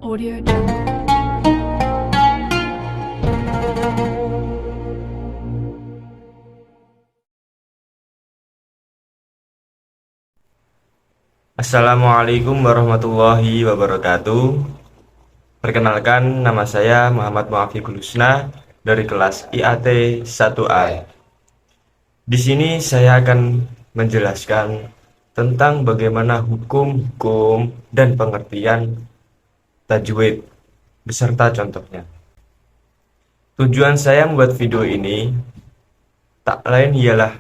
Audio Jungle. Assalamualaikum warahmatullahi wabarakatuh. Perkenalkan, nama saya Muhammad Muafiqul Husna dari kelas IAT 1A. Di sini saya akan menjelaskan tentang bagaimana hukum-hukum dan pengertian tajwid beserta contohnya. Tujuan saya membuat video ini tak lain ialah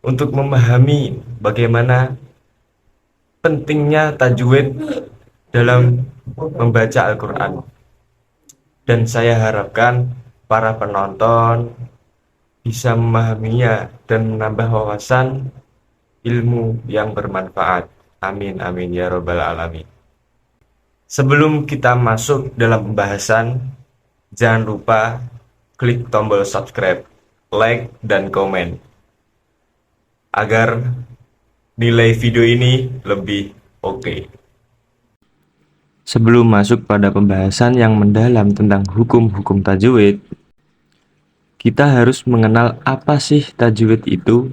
untuk memahami bagaimana pentingnya tajwid dalam membaca Al-Quran. Dan saya harapkan para penonton bisa memahaminya dan menambah wawasan ilmu yang bermanfaat. Amin, amin, ya robbal alamin. Sebelum kita masuk dalam pembahasan, jangan lupa klik tombol subscribe, like, dan komen agar nilai video ini lebih oke. Sebelum masuk pada pembahasan yang mendalam tentang hukum-hukum tajwid, kita harus mengenal apa sih tajwid itu.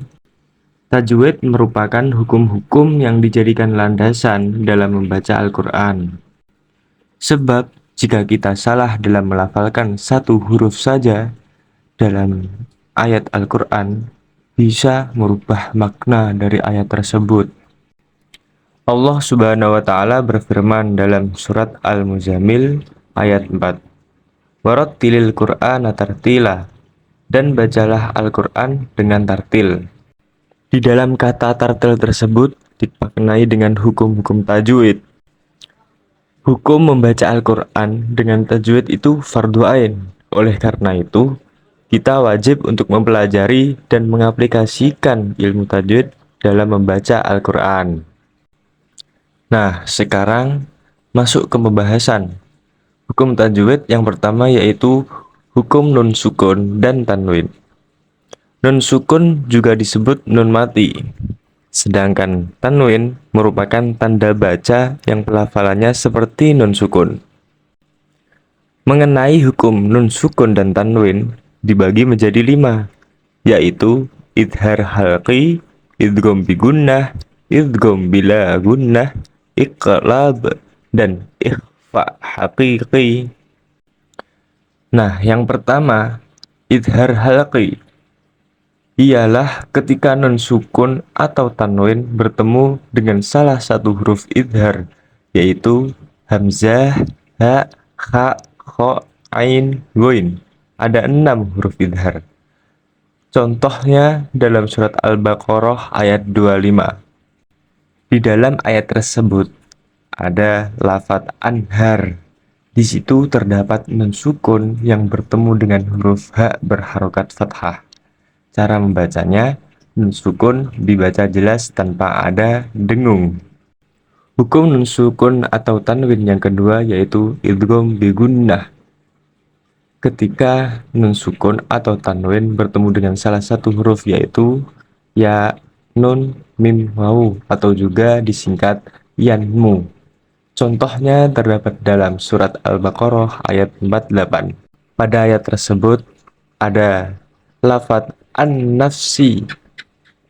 Tajwid merupakan hukum-hukum yang dijadikan landasan dalam membaca Al-Quran. Sebab, jika kita salah dalam melafalkan satu huruf saja dalam ayat Al-Quran, bisa merubah makna dari ayat tersebut. Allah Subhanahu wa Ta'ala berfirman dalam surat Al-Muzammil ayat 4, "Warattilil Qur'ana tartila," dan bacalah Al-Quran dengan tartil. Di dalam kata tartil tersebut dimaknai dengan hukum-hukum tajwid. Hukum membaca Al-Quran dengan tajwid itu fardu ain. Oleh karena itu, kita wajib untuk mempelajari dan mengaplikasikan ilmu tajwid dalam membaca Al-Quran. Nah, sekarang masuk ke pembahasan. Hukum tajwid yang pertama yaitu hukum nun sukun dan tanwin. Nun sukun juga disebut nun mati, sedangkan tanwin merupakan tanda baca yang pelafalannya seperti nun sukun. Mengenai hukum nun sukun dan tanwin dibagi menjadi 5, yaitu idhar halqi, idgham bigunnah, idgham bila gunnah, iqlab, dan ikhfa haqiqi. Nah, yang pertama, idhar halqi ialah ketika nun sukun atau tanwin bertemu dengan salah satu huruf idhar, yaitu hamzah, ha, kha, kho, ain, ghoin. Ada 6 huruf idhar. Contohnya dalam surat Al-Baqarah ayat 25. Di dalam ayat tersebut ada lafadz anhar. Di situ terdapat nun sukun yang bertemu dengan huruf ha berharokat fathah. Cara membacanya, nun sukun dibaca jelas tanpa ada dengung. Hukum nun sukun atau tanwin yang kedua yaitu idgham bigunnah. Ketika nun sukun atau tanwin bertemu dengan salah satu huruf yaitu ya, nun, mim, wawu atau juga disingkat yanmu. Contohnya terdapat dalam surat Al-Baqarah ayat 48. Pada ayat tersebut ada lafadz an-nafsi.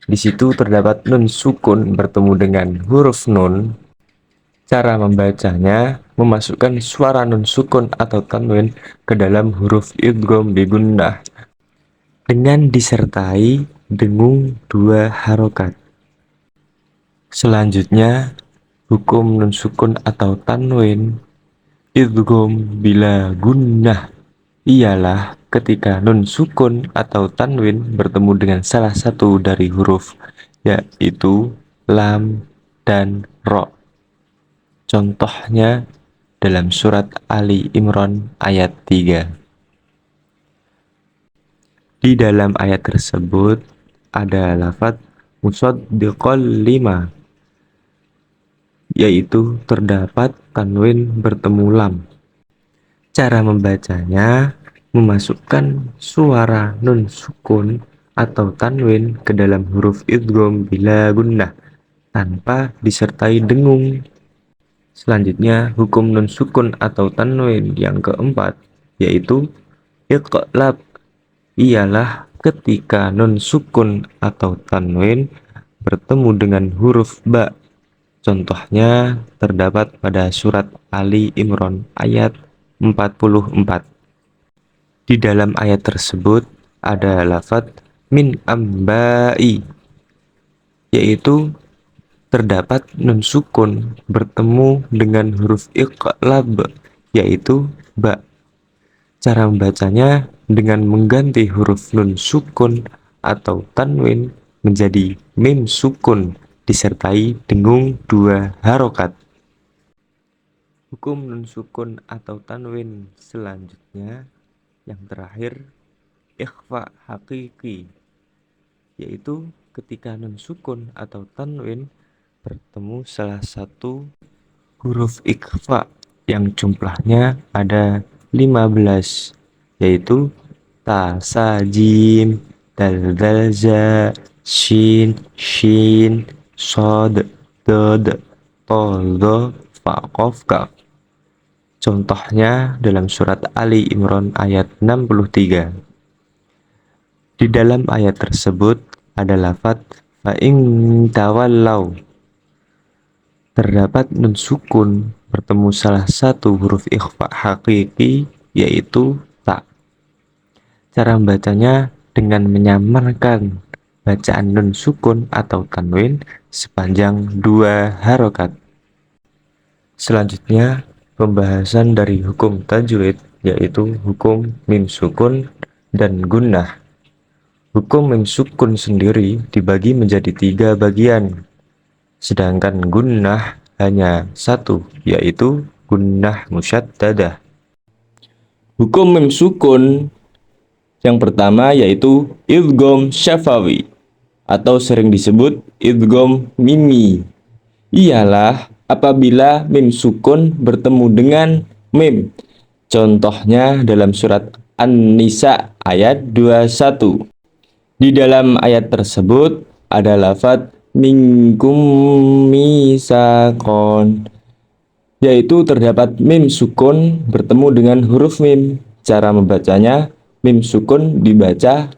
Di situ terdapat nun sukun bertemu dengan huruf nun. Cara membacanya memasukkan suara nun sukun atau tanwin ke dalam huruf idgham bigunnah dengan disertai dengung 2 harokat. Selanjutnya, hukum nun sukun atau tanwin idgham bila gunnah ialah ketika nun sukun atau tanwin bertemu dengan salah satu dari huruf, yaitu lam dan ro. Contohnya dalam surat Ali Imran ayat 3. Di dalam ayat tersebut ada lafadz musaddiqal lima, yaitu terdapat tanwin bertemu lam. Cara membacanya memasukkan suara nun sukun atau tanwin ke dalam huruf idgham bila gunnah tanpa disertai dengung. Selanjutnya, hukum nun sukun atau tanwin yang keempat, yaitu iqlab, ialah ketika nun sukun atau tanwin bertemu dengan huruf ba. Contohnya terdapat pada surat Ali Imran ayat 44. Di dalam ayat tersebut ada lafaz min ambai, yaitu terdapat nun sukun bertemu dengan huruf iqlab, yaitu ba. Cara membacanya dengan mengganti huruf nun sukun atau tanwin menjadi mim sukun disertai dengung 2 harokat. Hukum nun sukun atau tanwin selanjutnya yang terakhir, ikhfa hakiki, yaitu ketika nun sukun atau tanwin bertemu salah satu huruf ikhfa yang jumlahnya ada 15, yaitu ta, sa, jim, dal, dal, za, shin, shin, sod, dod, to, do, fa, qof, kaf. Contohnya dalam surat Ali Imran ayat 63. Di dalam ayat tersebut ada lafaz fa in tawallau. Terdapat nun sukun bertemu salah satu huruf ikhfa hakiki, yaitu ta. Cara membacanya dengan menyamarkan bacaan nun sukun atau tanwin sepanjang 2 harokat. Selanjutnya, pembahasan dari hukum tajwid, yaitu hukum mim sukun dan gunnah. Hukum mim sukun sendiri dibagi menjadi 3 bagian, sedangkan gunnah hanya satu, yaitu gunnah musyaddadah. Hukum mim sukun yang pertama yaitu idgham syafawi atau sering disebut idgham mimi, ialah apabila mim sukun bertemu dengan mim. Contohnya dalam surat An-Nisa ayat 21. Di dalam ayat tersebut ada lafaz minkum misakon, yaitu terdapat mim sukun bertemu dengan huruf mim. Cara membacanya, mim sukun dibaca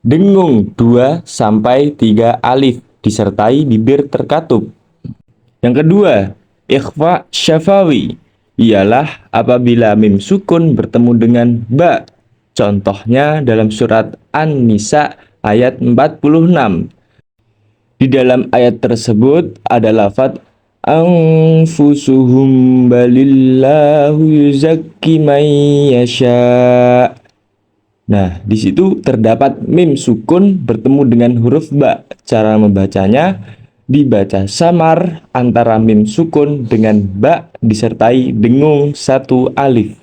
dengung 2 sampai 3 alif disertai bibir terkatup. Yang kedua, ikhfa syafawi, ialah apabila mim sukun bertemu dengan ba. Contohnya dalam surat An-Nisa ayat 46. Di dalam ayat tersebut ada lafaz anfusuhum balillahu yuzakki man yasha. Nah, di situ terdapat mim sukun bertemu dengan huruf ba. Cara membacanya dibaca samar antara mim sukun dengan ba disertai dengung 1 alif.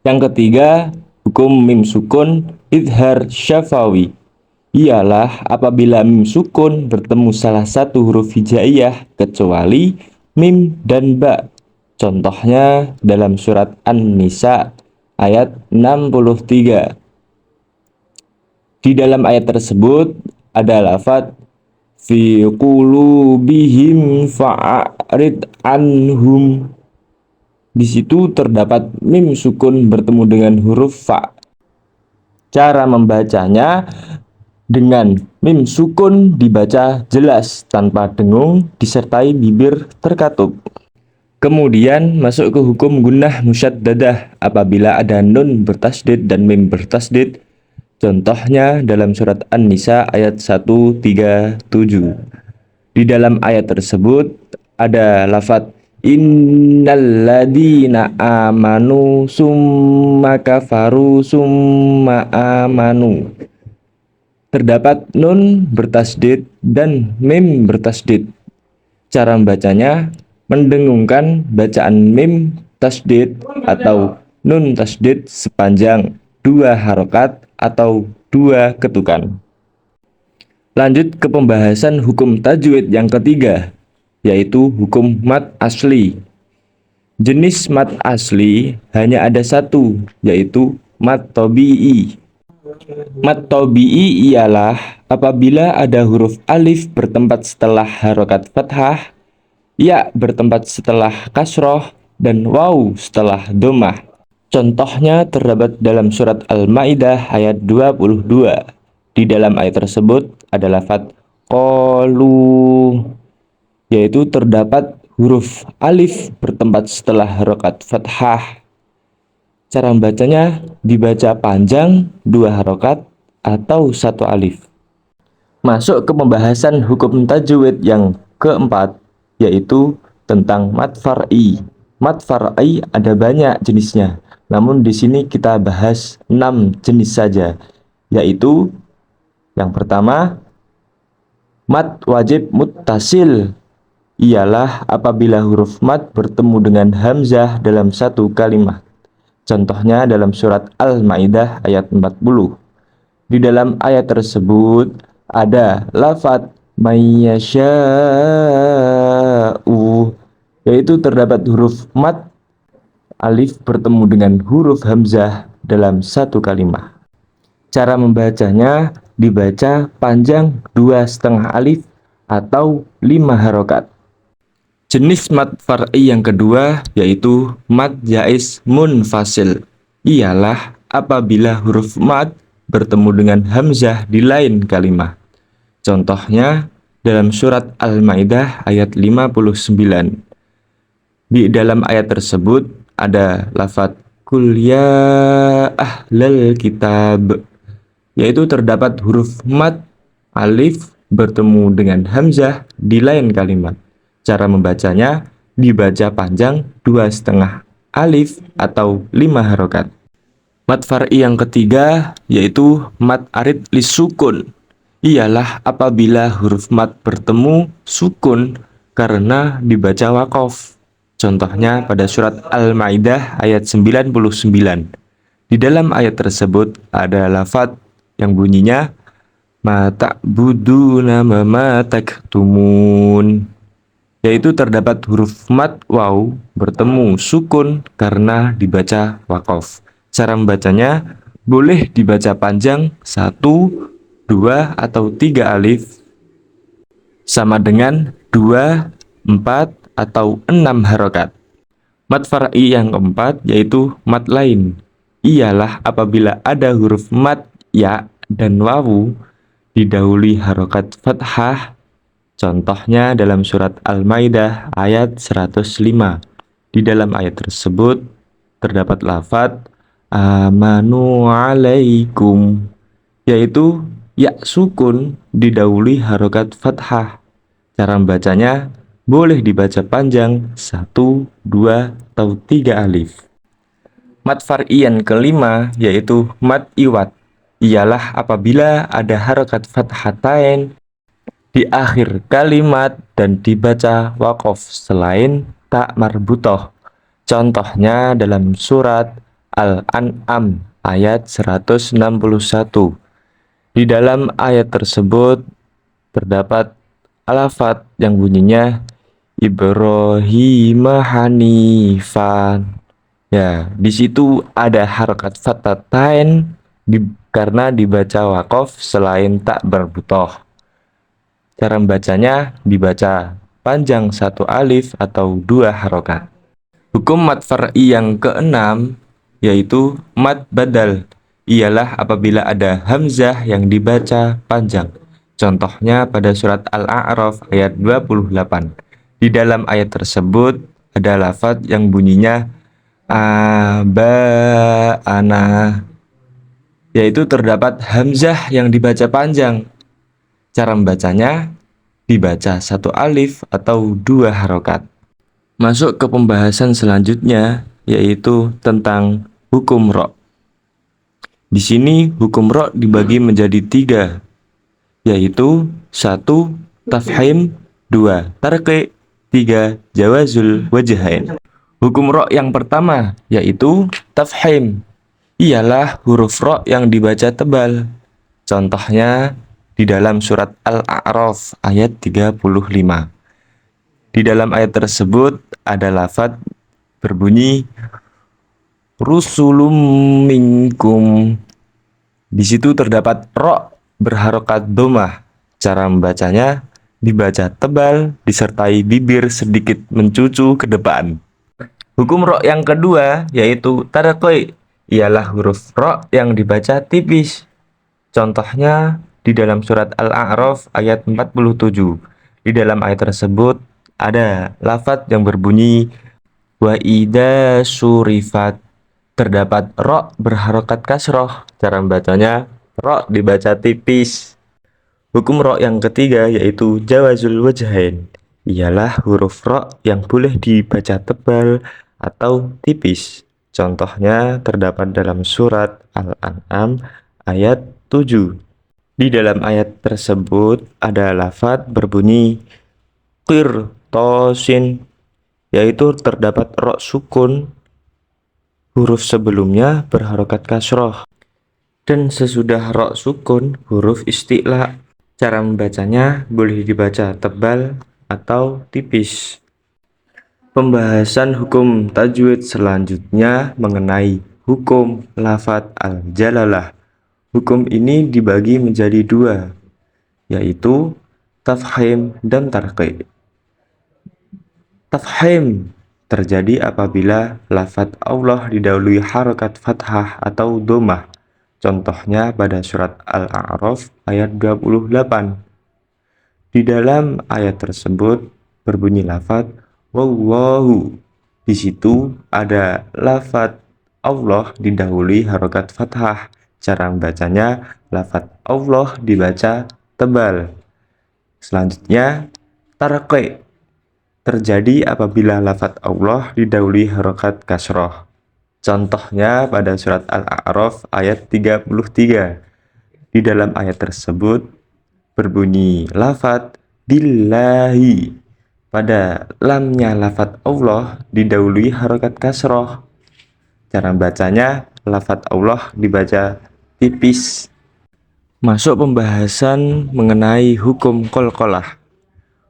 Yang ketiga, hukum mim sukun idhar syafawi, ialah apabila mim sukun bertemu salah satu huruf hijaiyah kecuali mim dan ba. Contohnya dalam surat An-Nisa ayat 63. Di dalam ayat tersebut ada lafaz fi qulubihim fa'arid anhum. Di situ terdapat mim sukun bertemu dengan huruf fa. Cara membacanya dengan mim sukun dibaca jelas tanpa dengung disertai bibir terkatup. Kemudian masuk ke hukum gunnah musyaddadah apabila ada nun bertasdid dan mim bertasdid. Contohnya dalam surat An-Nisa ayat 137. Di dalam ayat tersebut ada lafaz innalladzina amanu summa kafaru summa amanu. Terdapat nun bertasdid dan mim bertasdid. Cara membacanya mendengungkan bacaan mim tasdid atau nun tasdid sepanjang 2 harokat atau 2 ketukan. Lanjut ke pembahasan hukum tajwid yang ketiga, yaitu hukum mad asli. Jenis mad asli hanya ada satu, yaitu mad tabi'i. Mad tabi'i ialah apabila ada huruf alif bertempat setelah harokat fathah, Ya bertempat setelah kasroh dan waw setelah domah. Contohnya terdapat dalam surat Al-Maidah ayat 22. Di dalam ayat tersebut ada lafaz qalu, yaitu terdapat huruf alif bertempat setelah harokat fathah. Cara membacanya dibaca panjang 2 harokat atau 1 alif. Masuk ke pembahasan hukum tajwid yang keempat, yaitu tentang mad far'i. Mad far'i ada banyak jenisnya, namun di sini kita bahas 6 jenis saja, yaitu yang pertama, mad wajib muttasil. Ialah apabila huruf mad bertemu dengan hamzah dalam satu kalimat. Contohnya dalam surat Al-Maidah ayat 40. Di dalam ayat tersebut ada lafaz mayyasha'u, yaitu terdapat huruf mad alif bertemu dengan huruf hamzah dalam satu kalimat. Cara membacanya dibaca panjang 2,5 alif atau 5 harokat. Jenis mad far'i yang kedua yaitu mad jaiz munfasil. Ialah apabila huruf mad bertemu dengan hamzah di lain kalimat. Contohnya dalam surat Al-Maidah ayat 59. Di dalam ayat tersebut ada lafaz kul ya ahlal kitab, yaitu terdapat huruf mad alif bertemu dengan hamzah di lain kalimat. Cara membacanya dibaca panjang 2,5 alif atau 5 harokat. Mad far'i yang ketiga yaitu mad arid lisukun. Ialah apabila huruf mad bertemu sukun karena dibaca waqaf. Contohnya pada surat Al-Maidah ayat 99. Di dalam ayat tersebut ada lafaz yang bunyinya ma ta'buduna ma taktumun, yaitu terdapat huruf mad waw bertemu sukun karena dibaca waqaf. Cara membacanya boleh dibaca panjang 1, 2, atau 3 alif sama dengan 2, 4, atau 6 harokat. Mad far'i yang keempat yaitu mad lain. Ialah apabila ada huruf mad ya dan wawu didahului harokat fathah. Contohnya dalam surat Al-Maidah ayat 105. Di dalam ayat tersebut terdapat lafaz amanu alaikum, yaitu ya sukun didahului harokat fathah. Cara membacanya boleh dibaca panjang 1, 2, atau 3 alif. Mad far'i yang kelima yaitu mad iwad. Ialah apabila ada harokat fathatain di akhir kalimat dan dibaca waqaf selain tak marbutoh. Contohnya dalam surat Al-An'am ayat 161. Di dalam ayat tersebut terdapat lafaz yang bunyinya Ibrahim Hanifan. Ya, di situ ada harokat fathatain karena dibaca waqaf selain tak marbutoh. Cara membacanya dibaca panjang 1 alif atau 2 harokat. Hukum mad far'i yang keenam yaitu mad badal. Ialah apabila ada hamzah yang dibaca panjang. Contohnya pada surat Al-A'raf ayat 28. Di dalam ayat tersebut ada lafaz yang bunyinya aba'ana, yaitu terdapat hamzah yang dibaca panjang. Cara membacanya dibaca 1 alif atau 2 harokat. Masuk ke pembahasan selanjutnya yaitu tentang hukum ro'. Di sini hukum ro' dibagi menjadi 3, yaitu 1 tafhim, 2 tarqiq, 3 jawazul wajhain. Hukum ro' yang pertama yaitu tafhim. Ialah huruf ro' yang dibaca tebal. Contohnya di dalam surat Al-A'raf ayat 35. Di dalam ayat tersebut ada lafaz berbunyi rusulum minkum. Di situ terdapat ro' berharokat domah. Cara membacanya dibaca tebal, disertai bibir sedikit mencucu ke depan. Hukum ro yang kedua yaitu taraqi, ialah huruf ro yang dibaca tipis. Contohnya di dalam surat Al-A'raf ayat 47. Di dalam ayat tersebut ada lafaz yang berbunyi wa idza surifat. Terdapat ro berharokat kasroh. Cara membacanya ro dibaca tipis. Hukum ro yang ketiga yaitu jawazul wajhain, ialah huruf ro yang boleh dibaca tebal atau tipis. Contohnya terdapat dalam surat Al-An'am ayat 7. Di dalam ayat tersebut ada lafaz berbunyi qirtosin, yaitu terdapat ro sukun, huruf sebelumnya berharokat kasroh, dan sesudah ro sukun huruf isti'la. Cara membacanya boleh dibaca tebal atau tipis. Pembahasan hukum tajwid selanjutnya mengenai hukum lafadz al-jalalah. Hukum ini dibagi menjadi dua, yaitu tafkhim dan tarqiq. Tafkhim terjadi apabila lafadz Allah didahului harokat fathah atau dhammah. Contohnya pada surat Al-A'raf ayat 28. Di dalam ayat tersebut berbunyi lafadz wallahu. Di situ ada lafadz Allah didahului harokat fathah. Cara membacanya lafadz Allah dibaca tebal. Selanjutnya tarqiq terjadi apabila lafadz Allah didahului harokat kasroh. Contohnya pada surat Al-A'raf ayat 33. Di dalam ayat tersebut berbunyi lafadz billahi. Pada lamnya lafadz Allah didahului harokat kasroh. Cara bacanya lafadz Allah dibaca tipis. Masuk pembahasan mengenai hukum qalqalah.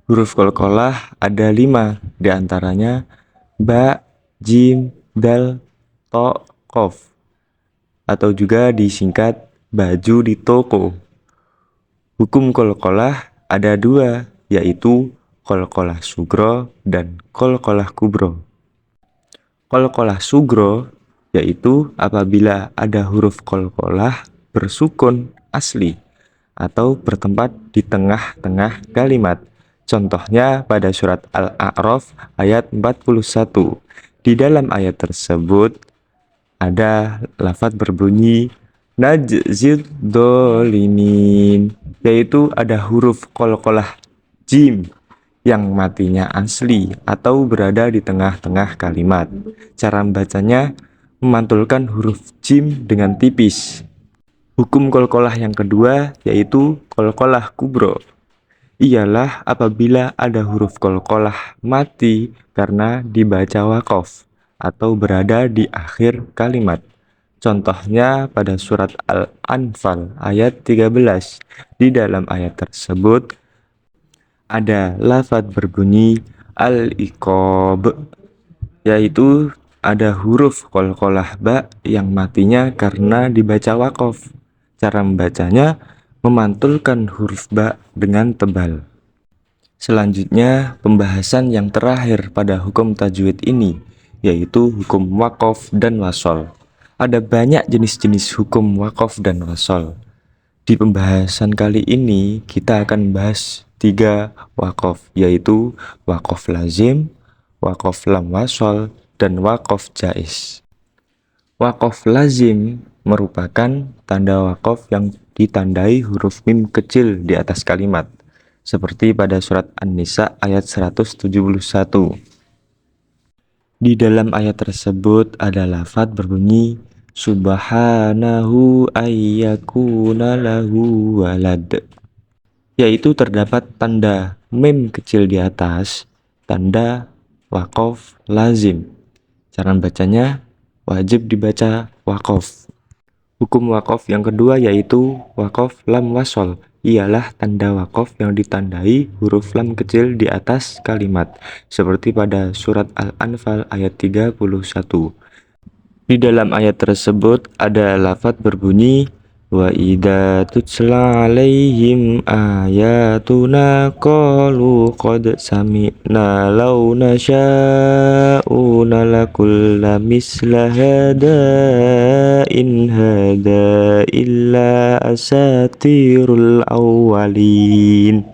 Huruf qalqalah ada 5, diantaranya ba, jim, dal, to, kof, atau juga disingkat baju di toko. Hukum qalqalah ada 2, yaitu qalqalah sugro dan qalqalah kubro. Qalqalah sugro yaitu apabila ada huruf qalqalah bersukun asli atau bertempat di tengah-tengah kalimat. Contohnya pada surat Al-A'raf ayat 41. Di dalam ayat tersebut ada lafadz berbunyi najzid dolimin, yaitu ada huruf qalqalah jim yang matinya asli atau berada di tengah-tengah kalimat. Cara membacanya memantulkan huruf jim dengan tipis. Hukum qalqalah yang kedua yaitu qalqalah kubro, ialah apabila ada huruf qalqalah mati karena dibaca waqaf atau berada di akhir kalimat. Contohnya pada surat Al-Anfal ayat 13. Di dalam ayat tersebut ada lafadz berbunyi al-iqab, yaitu ada huruf qalqalah ba yang matinya karena dibaca waqaf. Cara membacanya memantulkan huruf ba dengan tebal. Selanjutnya pembahasan yang terakhir pada hukum tajwid ini, yaitu hukum waqaf dan wasol. Ada banyak jenis-jenis hukum waqaf dan wasol. Di pembahasan kali ini kita akan bahas 3 waqaf, yaitu waqaf lazim, waqaf lam wasol, dan waqaf jaiz. Waqaf lazim merupakan tanda waqaf yang ditandai huruf mim kecil di atas kalimat, seperti pada surat An-Nisa ayat 171. Di dalam ayat tersebut ada lafadz berbunyi subhanahu ayyakuna lahu walad, yaitu terdapat tanda mim kecil di atas, tanda waqaf lazim. Cara bacanya wajib dibaca waqaf. Hukum waqaf yang kedua yaitu waqaf lam wasol, ialah tanda waqaf yang ditandai huruf lam kecil di atas kalimat, seperti pada surat Al-Anfal ayat 31. Di dalam ayat tersebut ada lafadz berbunyi Wa idza tutla alaihim ayatuna qalu qad sami'na law nasha'u lakulla misla hada in hada illa asatirul awwalin.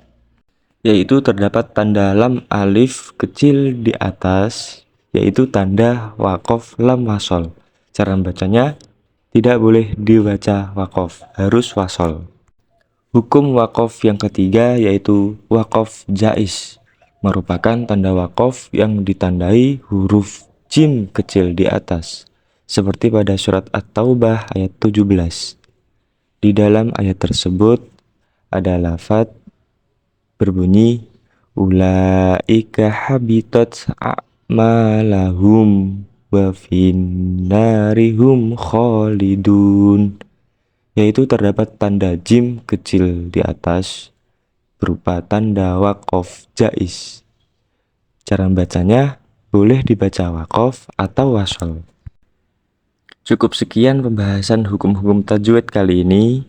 Yaitu terdapat tanda lam alif kecil di atas, yaitu tanda waqaf lam wasol. Cara bacanya tidak boleh dibaca waqaf, harus wasol. Hukum waqaf yang ketiga yaitu waqaf jaiz, merupakan tanda waqaf yang ditandai huruf jim kecil di atas, seperti pada surat At-Taubah ayat 17. Di dalam ayat tersebut ada lafadz berbunyi ulaika habitat a'malahum wa finnarihum khalidun, yaitu terdapat tanda jim kecil di atas berupa tanda waqaf jaiz. Cara bacanya boleh dibaca waqaf atau wasol. Cukup sekian pembahasan hukum-hukum tajwid kali ini.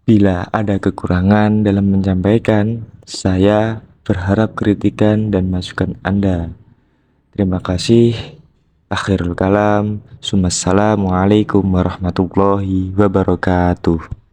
Bila ada kekurangan dalam menyampaikan, saya berharap kritikan dan masukan Anda. Terima kasih. Akhirul kalam. Assalamualaikum warahmatullahi wabarakatuh.